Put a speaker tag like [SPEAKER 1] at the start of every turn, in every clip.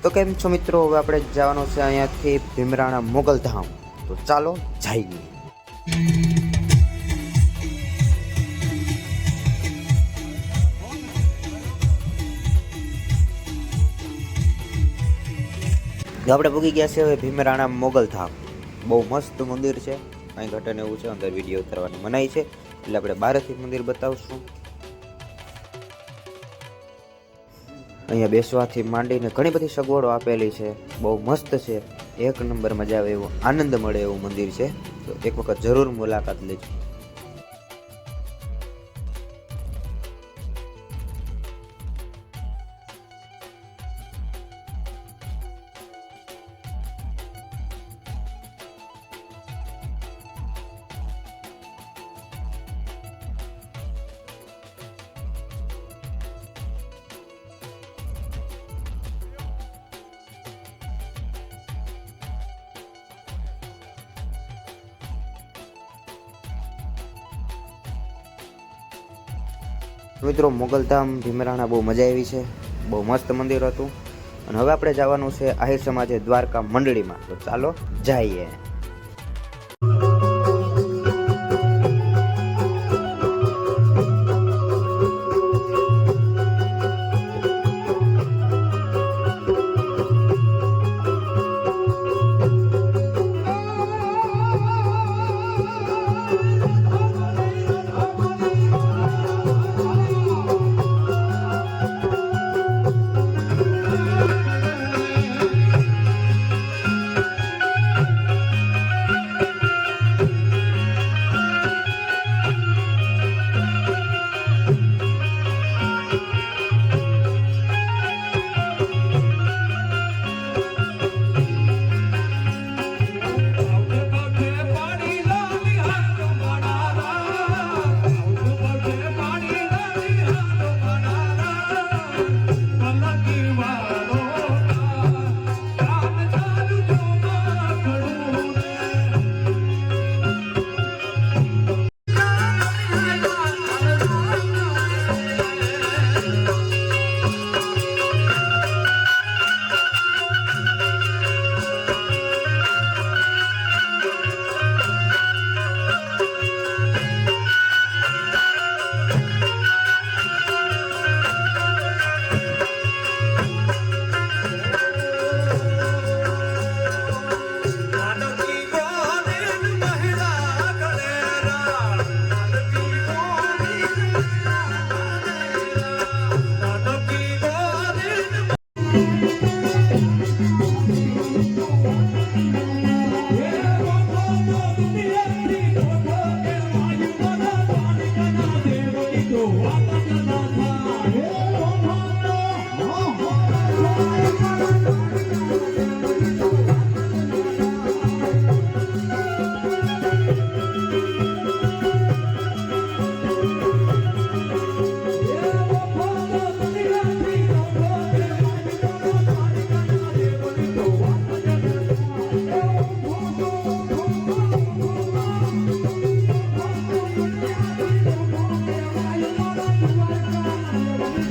[SPEAKER 1] તો કેમ છો મિત્રો, હવે આપણે જવાનું છે અહીંયાથી ભીમરાણા મોગલધામ. તો ચાલો જઈએ. આપણે પૂગી ગયા છે હવે ભીમરાણા મોગલધામ. બહુ મસ્ત મંદિર છે. અહીં ઘટન એવું છે, અંદર વિડીયો ઉતારવાની મનાઈ છે, એટલે આપણે બહારથી મંદિર બતાવશું. અહીંયા બેસવાથી માંડીને ઘણી બધી સગવડો આપેલી છે. બહુ મસ્ત છે, એક નંબર મજા આવે એવું, આનંદ મળે એવું મંદિર છે. તો એક વખત જરૂર મુલાકાત લેજો. મિત્રો, મોગલધામ ભીમરાણા બહુ મજા આવી છે. બહુ મસ્ત મંદિર હતું. અને હવે આપણે જવાનું છે આહિર સમાજે દ્વારકા મંડળીમાં. તો ચાલો જઈએ.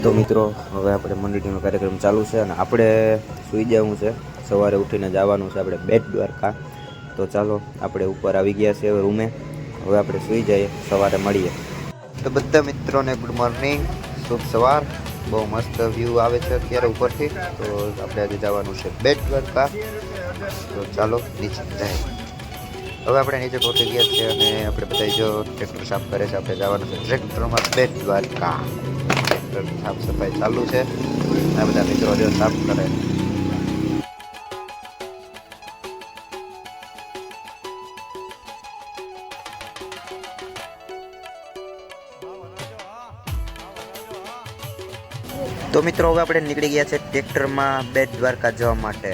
[SPEAKER 1] તો મિત્રો, હવે આપણે મંડળીનો કાર્યક્રમ ચાલુ છે અને આપણે સૂઈ જવું છે. સવારે ઉઠીને જવાનું છે આપણે બેટ દ્વારકા. તો ચાલો, આપણે ઉપર આવી ગયા છે હવે રૂમે. હવે આપણે સૂઈ જઈએ, સવારે મળીએ. તો બધા મિત્રોને ગુડ મોર્નિંગ, શુભ સવાર. બહુ મસ્ત વ્યૂ આવે છે અત્યારે ઉપરથી. તો આપણે આજે જવાનું છે બેટ દ્વારકા. તો ચાલો નીચે જાય. હવે આપણે નીચે પહોંચી ગયા છીએ અને આપણે બધા જો ટ્રેક્ટર સાફ કરે છે. આપણે જવાનું છે ટ્રેક્ટરમાં બેટ દ્વારકા. સાફ સફાઈ ચાલુ છે. આ બધા મિત્રો જો સાફ કરે. તો મિત્રો, હવે આપણે નીકળી ગયા છે ટ્રેક્ટરમાં બેટ દ્વારકા જવા માટે.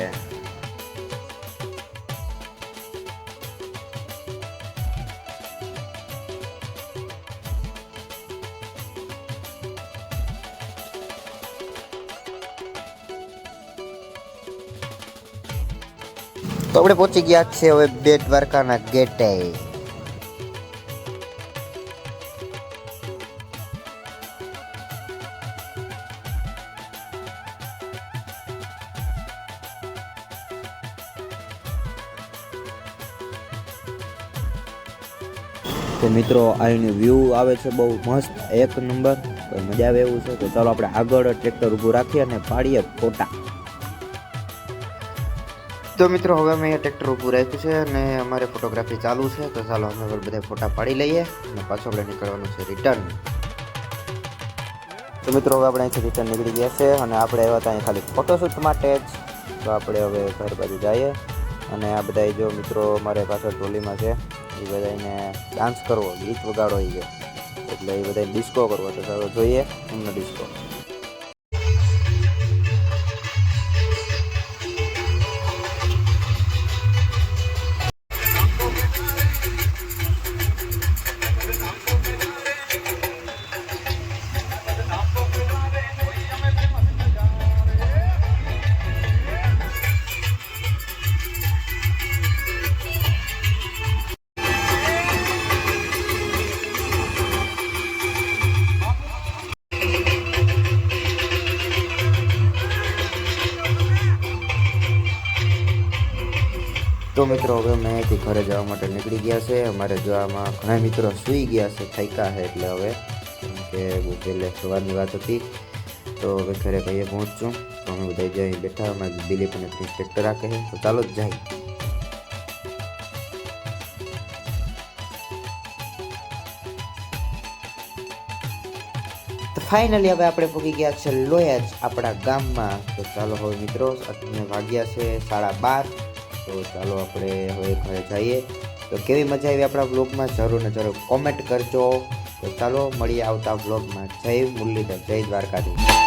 [SPEAKER 1] તો આપણે પહોંચી ગયા છે હવે બેટ દ્વારકાના ગેટે. તો મિત્રો અહીંની વ્યૂ આવે છે બહુ મસ્ત, એક નંબર, તો મજા આવે એવું છે. તો ચાલો આપણે આગળ ટ્રેક્ટર ઊભું રાખીએ અને પાડીએ ફોટા. તો મિત્રો હવે અમે અહીંયા ટ્રેક્ટર ઊભું રાખ્યું છે અને અમારે ફોટોગ્રાફી ચાલુ છે. તો ચાલો અમે બધા ફોટા પાડી લઈએ અને પાછો આપણે નીકળવાનું છે રિટર્ન. તો મિત્રો હવે આપણે અહીંથી રિટર્ન નીકળી ગયા છે અને આપણે આવ્યા હતા અહીં ખાલી ફોટોશૂટ માટે જ. તો આપણે હવે ઘર બાજુ જઈએ અને આ બધા જો મિત્રો મારે પાછળ ટોલીમાં છે, એ બધાને ડાન્સ કરવો, ગીત વગાડો એ એટલે એ બધા ડિસ્કો કરવો. તો ચાલો જોઈએ એમનો ડિસ્કો. તો મિત્રો હવે અમે અહીંથી ઘરે જવા માટે નીકળી ગયા છે. અમારે જો આમાં ઘણા મિત્રો સૂઈ ગયા છે, થાક્યા છે એટલે હવે કે બહુ પહેલે સવારની વાત હતી. તો હવે ઘરે કહીએ પહોંચશું. તો અમે બધા જઈ બેઠા, અમારે દિલીપ અને ટ્રેક્ટર રાખે છે. તો ચાલો જ જાય. તો ફાઇનલી હવે આપણે પહોંચી ગયા છે લોયાજ આપણા ગામમાં. તો ચાલો હવે મિત્રો અત્યારે વાગ્યા છે 12:30. તો ચાલો આપણે હવે ઘરે જઈએ. તો કેવી મજા આવી આપણા વ્લોગમાં જરૂર ને જરૂર કોમેન્ટ કરજો. તો ચાલો મળીએ આવતા વ્લોગમાં. જય મુરલીધર, જય દ્વારકાધીશ.